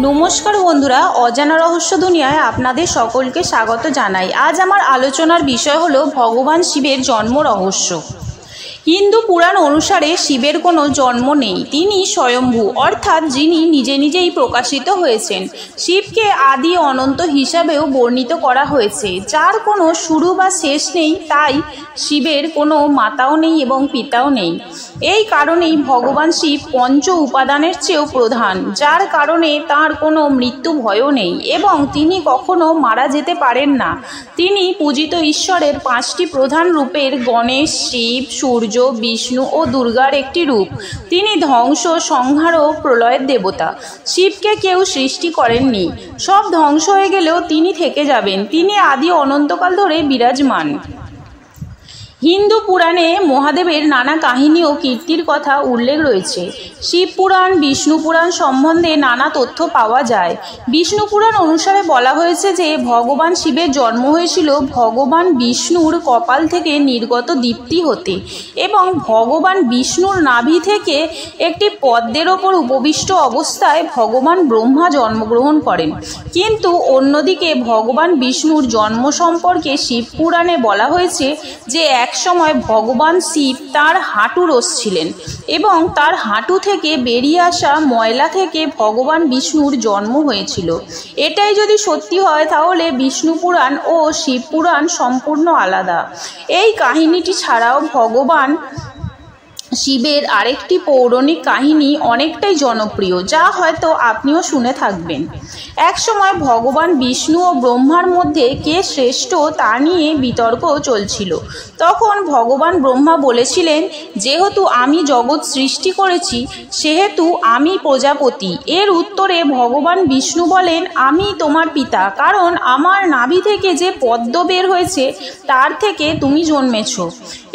নমস্কার বন্ধুরা, অজানা রহস্য দুনিয়ায় আপনাদের সকলকে স্বাগত জানাই। আজ আমার আলোচনার বিষয় হলো ভগবান শিবের জন্ম রহস্য। হিন্দু পুরাণ অনুসারে শিবের কোনো জন্ম নেই, তিনি স্বয়ম্ভু, অর্থাৎ যিনি নিজে নিজেই প্রকাশিত হয়েছেন। শিবকে আদি অনন্ত হিসাবেও বর্ণিত করা হয়েছে, যার কোনো শুরু বা শেষ নেই। তাই শিবের কোনো মাতাও নেই এবং পিতাও নেই। এই কারণেই ভগবান শিব পঞ্চ উপাদানের চেয়েও প্রধান, যার কারণে তার কোনো মৃত্যু ভয়ও নেই এবং তিনি কখনো মারা যেতে পারেন না। তিনি পূজিত ঈশ্বরের 5টি প্রধান রূপের গণেশ, শিব, সূর্য, বিষ্ণু ও দুর্গার একটি রূপ। তিনি ধ্বংস, সংহার ও প্রলয়ের দেবতা। শিবকে কেউ সৃষ্টি করেননি, সব ধ্বংস হয়ে গেলেও তিনি থেকে যাবেন। তিনি আদি অনন্তকাল ধরে বিরাজমান। হিন্দু পুরাণে মহাদেবের নানা কাহিনী ও কীর্তির কথা উল্লেখ রয়েছে। শিব পুরাণ, বিষ্ণু পুরাণ সম্বন্ধে নানা তথ্য পাওয়া যায়। বিষ্ণু পুরাণ অনুসারে বলা হয়েছে যে ভগবান শিবের জন্ম হয়েছিল ভগবান বিষ্ণুর কপাল থেকে নির্গত দীপ্তি হতে এবং ভগবান বিষ্ণুর নাভি থেকে একটি পদ্মের ওপর উপবিষ্ট অবস্থায় ভগবান ব্রহ্মা জন্মগ্রহণ করেন। কিন্তু অন্যদিকে ভগবান বিষ্ণুর জন্ম সম্পর্কে শিব পুরাণে বলা হয়েছে যে এক সময় ভগবান শিব তার হাঁটু রসছিলেন এবং তার হাঁটু থেকে বেরিয়ে আসা ময়লা থেকে ভগবান বিষ্ণুর জন্ম হয়েছিল। এটাই যদি সত্যি হয় তাহলে বিষ্ণু পুরাণ ও শিব পুরাণ সম্পূর্ণ আলাদা। এই কাহিনীটি ছাড়াও ভগবান শিবের আরেকটি পৌরাণিক কাহিনী অনেকটাই জনপ্রিয়, যা হয়তো আপনিও শুনে থাকবেন। এক সময় ভগবান বিষ্ণু ও ব্রহ্মার মধ্যে কে শ্রেষ্ঠ তা নিয়ে বিতর্ক চলছিল। তখন ভগবান ব্রহ্মা বলেছিলেন, যেহেতু আমি জগৎ সৃষ্টি করেছি সেহেতু আমি প্রজাপতি। এর উত্তরে ভগবান বিষ্ণু বলেন, আমি তোমার পিতা, কারণ আমার নাভি থেকে যে পদ্ম বের হয়েছে তার থেকে তুমি জন্মেছ।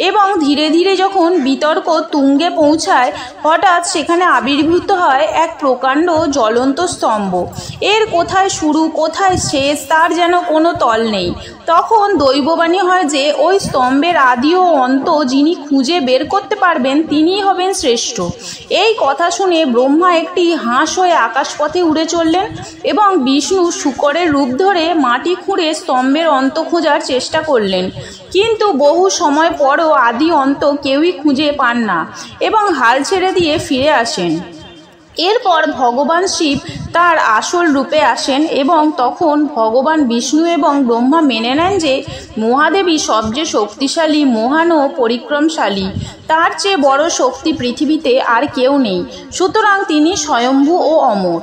এবং ধীরে ধীরে যখন বিতর্ক তুঙ্গে পৌঁছায়, হঠাৎ সেখানে আবির্ভূত হয় এক প্রকাণ্ড জ্বলন্ত স্তম্ভ। এর কোথায় শুরু কোথায় শেষ তার যেন কোনো তল নেই। তখন দৈববাণী হয় যে ওই স্তম্ভের আদি ও অন্ত যিনি খুঁজে বের করতে পারবেন তিনিই হবেন শ্রেষ্ঠ। এই কথা শুনে ব্রহ্মা একটি হাঁস হয়ে আকাশপথে উড়ে চললেন এবং বিষ্ণু শূকরের রূপ ধরে মাটি খুঁড়ে স্তম্ভের অন্ত খোঁজার চেষ্টা করলেন। কিন্তু বহু সময় পরও আদি অন্ত কেউই খুঁজে পান না এবং হাল ছেড়ে দিয়ে ফিরে আসেন। এরপর ভগবান শিব তার আসল রূপে আসেন এবং তখন ভগবান বিষ্ণু এবং ব্রহ্মা মেনে নেন যে মহাদেবী সবচেয়ে শক্তিশালী, মহান ও পরিক্রমশালী। তার চেয়ে বড় শক্তি পৃথিবীতে আর কেউ নেই, সুতরাং তিনি স্বয়ম্ভু ও অমর।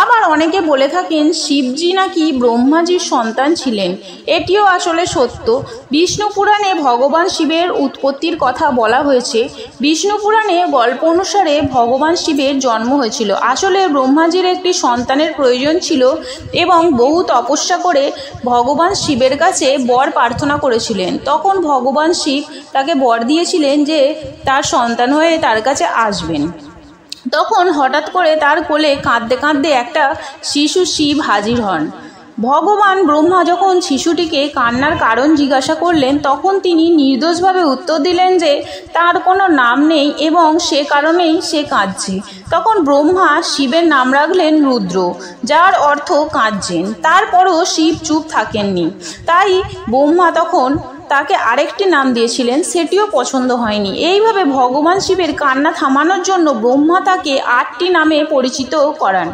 আবার অনেকে বলে থাকেন শিবজি নাকি ব্রহ্মাজির সন্তান ছিলেন। এটিও আসলে সত্য। বিষ্ণু পুরাণে ভগবান শিবের উৎপত্তির কথা বলা হয়েছে। বিষ্ণু পুরাণে গল্প অনুসারে ভগবান শিবের জন্ম হয়েছিল। আসলে ব্রহ্মাজির একটি সন্তানের প্রয়োজন ছিল এবং বহু তপস্যা করে ভগবান শিবের কাছে বর প্রার্থনা করেছিলেন। তখন ভগবান শিব তাকে বর দিয়েছিলেন যে তার সন্তান হয়ে তার কাছে আসবেন। তখন হঠাৎ করে তার কোলে কাঁদতে কাঁদতে একটা শিশু শিব হাজির হন। ভগবান ব্রহ্মা যখন শিশুটিকে কান্নার কারণ জিজ্ঞাসা করলেন, তখন তিনি নির্দোষভাবে উত্তর দিলেন যে তার কোনো নাম নেই এবং সে কারণেই সে কাঁদছে। তখন ব্রহ্মা শিবের নাম রাখলেন রুদ্র, যার অর্থ কাঁদছেন। তারপরও শিব চুপ থাকেননি। তাই ব্রহ্মা তখন তাকে আরেকটি নাম দিয়েছিলেন, সেটিও পছন্দ হয়নি। এইভাবে ভগবান শিবের কান্না থামানোর জন্য ব্রহ্মা তাকে 8টি নামে পরিচিত করান: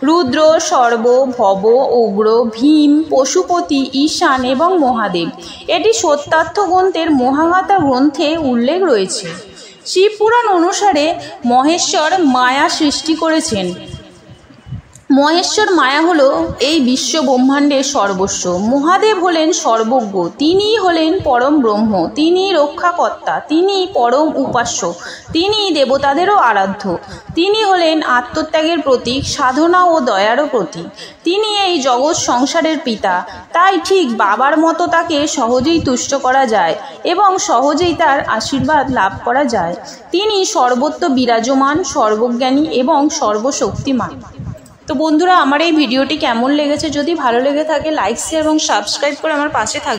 রুদ্র, সর্ব, ভব, উগ্র, ভীম, পশুপতি, ঈশান এবং মহাদেব। এটি সত্যার্থ গ্রন্থের মহাগাথা গ্রন্থে উল্লেখ রয়েছে। শিব পুরাণ অনুসারে মহেশ্বর মায়া সৃষ্টি করেছেন। মহেশ্বর মায়া হলো এই বিশ্ব ব্রহ্মাণ্ডের সর্বস্ব। মহাদেব হলেন সর্বজ্ঞ, তিনিই হলেন পরম ব্রহ্ম, তিনিই রক্ষাকর্তা, তিনিই পরম উপাস্য, তিনিই দেবতাদেরও আরাধ্য। তিনি হলেন আত্মত্যাগের প্রতীক, সাধনা ও দয়ারও প্রতীক। তিনি এই জগৎ সংসারের পিতা। তাই ঠিক বাবার মতো তাকে সহজেই তুষ্ট করা যায় এবং সহজেই তার আশীর্বাদ লাভ করা যায়। তিনি সর্বত্র বিরাজমান, সর্বজ্ঞানী এবং সর্বশক্তিমান। তো বন্ধুরা, আমার এই ভিডিওটি কেমন লেগেছে? যদি ভালো লেগে থাকে লাইক, শেয়ার এবং সাবস্ক্রাইব করে আমার পাশে থাকবেন।